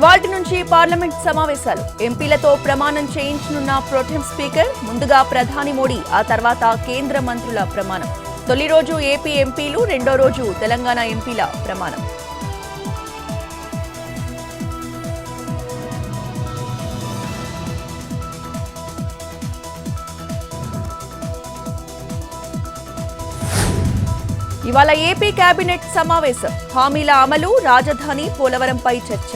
ఇవాల్టి నుంచి పార్లమెంట్ సమావేశాలు ఎంపీలతో ప్రమాణం చేయించనున్న ప్రోటెం స్పీకర్. ముందుగా ప్రధాని మోడీ, ఆ తర్వాత కేంద్ర మంత్రుల ప్రమాణం. తొలి రోజు ఏపీ ఎంపీలు, రెండో రోజు తెలంగాణ ఎంపీల ప్రమాణం. ఇవాళ ఏపీ కేబినెట్ సమావేశం. హామీల అమలు, రాజధాని, పోలవరంపై చర్చ.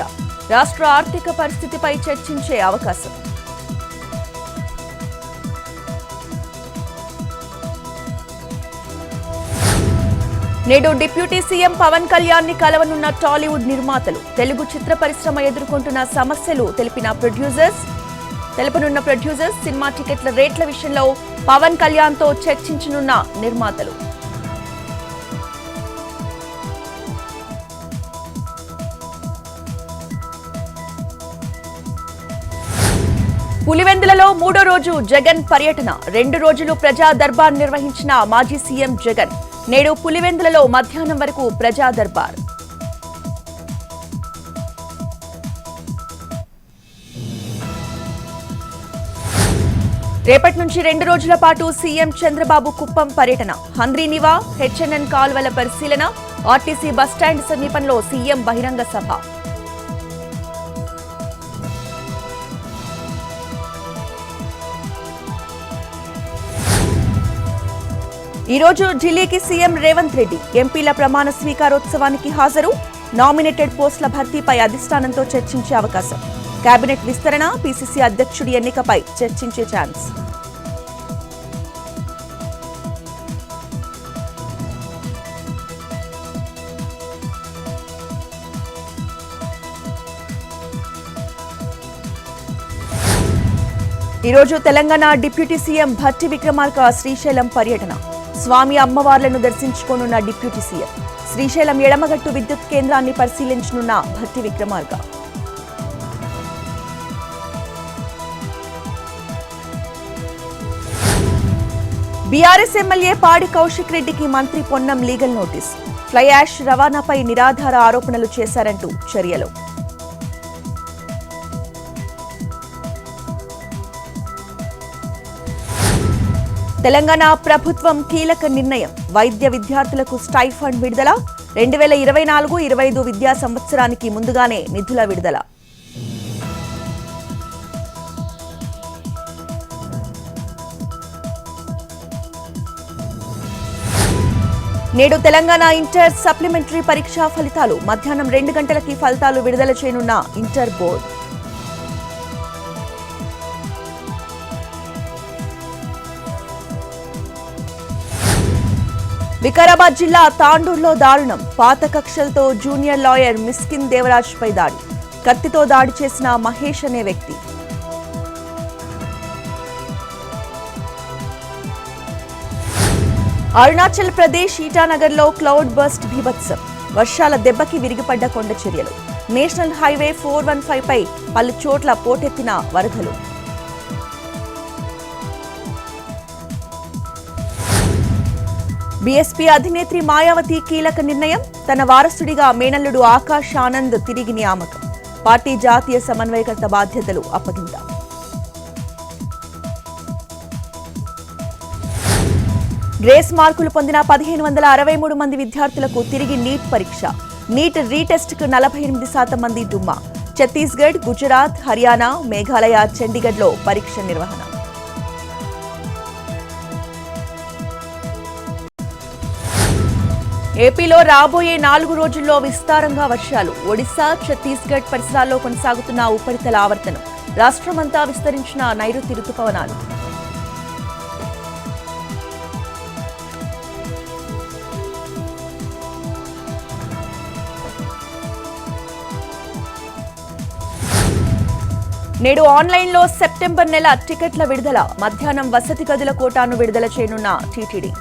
రాష్ట్ర ఆర్థిక పరిస్థితిపై చర్చించే అవకాశం. నేడు డిప్యూటీ సీఎం పవన్ కళ్యాణ్ ని కలవనున్న టాలీవుడ్ నిర్మాతలు. తెలుగు చిత్ర పరిశ్రమ ఎదుర్కొంటున్న సమస్యలు తెలుపనున్న ప్రొడ్యూసర్స్. సినిమా టికెట్ల రేట్ల విషయంలో పవన్ కళ్యాణ్ తో చర్చించనున్న నిర్మాతలు. పులివెందులలో మూడో రోజు జగన్ పర్యటన. 2 రోజులు ప్రజా దర్బార్ నిర్వహించిన మాజీ సీఎం జగన్. నేడు పులివెందులలో మధ్యాహ్నం వరకు ప్రజా దర్బార్. రేపటి నుంచి 2 రోజుల పాటు సీఎం చంద్రబాబు కుప్పం పర్యటన. హంద్రీనివా, హెచ్ఎన్ఎన్ కాల్వల పరిశీలన. ఆర్టీసీ బస్టాండ్ సమీపంలో సీఎం బహిరంగ సభ. ఈ రోజు ఢిల్లీకి సీఎం రేవంత్ రెడ్డి. ఎంపీల ప్రమాణ స్వీకారోత్సవానికి హాజరు. నామినేటెడ్ పోస్టుల భర్తీపై అధిష్టానంతో చర్చించే అవకాశం. కేబినెట్ విస్తరణ, పీసీసీ అధ్యక్షుడి ఎన్నికపై చర్చించే ఛాన్స్. ఈరోజు తెలంగాణ డిప్యూటీ సీఎం భట్టి విక్రమార్క శ్రీశైలం పర్యటన. స్వామి అమ్మవార్లను దర్శించుకోనున్న డిప్యూటీ సీఎం. శ్రీశైలం ఎడమగట్టు విద్యుత్ కేంద్రాన్ని పరిశీలించనున్న భట్టి విక్రమార్క. బీఆర్ఎస్ ఎమ్మెల్యే పాడి కౌశిక్ రెడ్డికి మంత్రి Ponnam legal notice. Fly ash రవాణాపై నిరాధార ఆరోపణలు చేశారంటూ చర్యలు. తెలంగాణ ప్రభుత్వం కీలక నిర్ణయం. వైద్య విద్యార్థులకు స్టైఫండ్ విడుదల. 2024-25 విద్యా సంవత్సరానికి ముందుగానే నిధుల విడుదల. నేడు తెలంగాణ ఇంటర్ సప్లిమెంటరీ పరీక్షా ఫలితాలు. మధ్యాహ్నం 2 గంటలకి ఫలితాలు విడుదల చేయనున్న ఇంటర్ బోర్డు. వికారాబాద్ జిల్లా తాండూరులో దారుణం. పాత కక్షలతో జూనియర్ లాయర్ మిస్కిన్ దేవరాజ్ పై దాడి. కత్తితో దాడి చేసిన మహేష్ అనే వ్యక్తి. అరుణాచల్ ప్రదేశ్ ఈటానగర్లో క్లౌడ్ బర్స్ట్ బీభత్సం. వర్షాల దెబ్బకి విరిగిపడ్డ కొండ చర్యలు. నేషనల్ హైవే 415 పై పలు చోట్ల పోటెత్తిన వరదలు. బీఎస్పీ అధినేత్రి మాయావతి కీలక నిర్ణయం. తన వారసుడిగా మేనల్లుడు ఆకాష్ ఆనంద్ తిరిగి నియామకం. పార్టీ జాతీయ సమన్వయకర్త బాధ్యతలు అప్పగింత. గ్రేస్ మార్కులు పొందిన 1563 మంది విద్యార్థులకు తిరిగి నీట్ పరీక్ష. నీట్ రీటెస్ట్కు 48% మంది డుమ్మా. ఛత్తీస్గఢ్, గుజరాత్, హర్యానా, మేఘాలయ, చండీగఢ్లో పరీక్ష నిర్వహణ. ఏపీలో రాబోయే 4 రోజుల్లో విస్తారంగా వర్షాలు. ఒడిశా, ఛత్తీస్గఢ్ పరిసరాల్లో కొనసాగుతున్న ఉపరితల ఆవర్తనం. రాష్ట్రమంతా విస్తరించిన నైరుతి రుతుపవనాలు. నేడు ఆన్లైన్లో సెప్టెంబర్ నెల టికెట్ల విడుదల. మధ్యాహ్నం వసతి గదుల కోటాను విడుదల చేయనున్న టీటీడీ.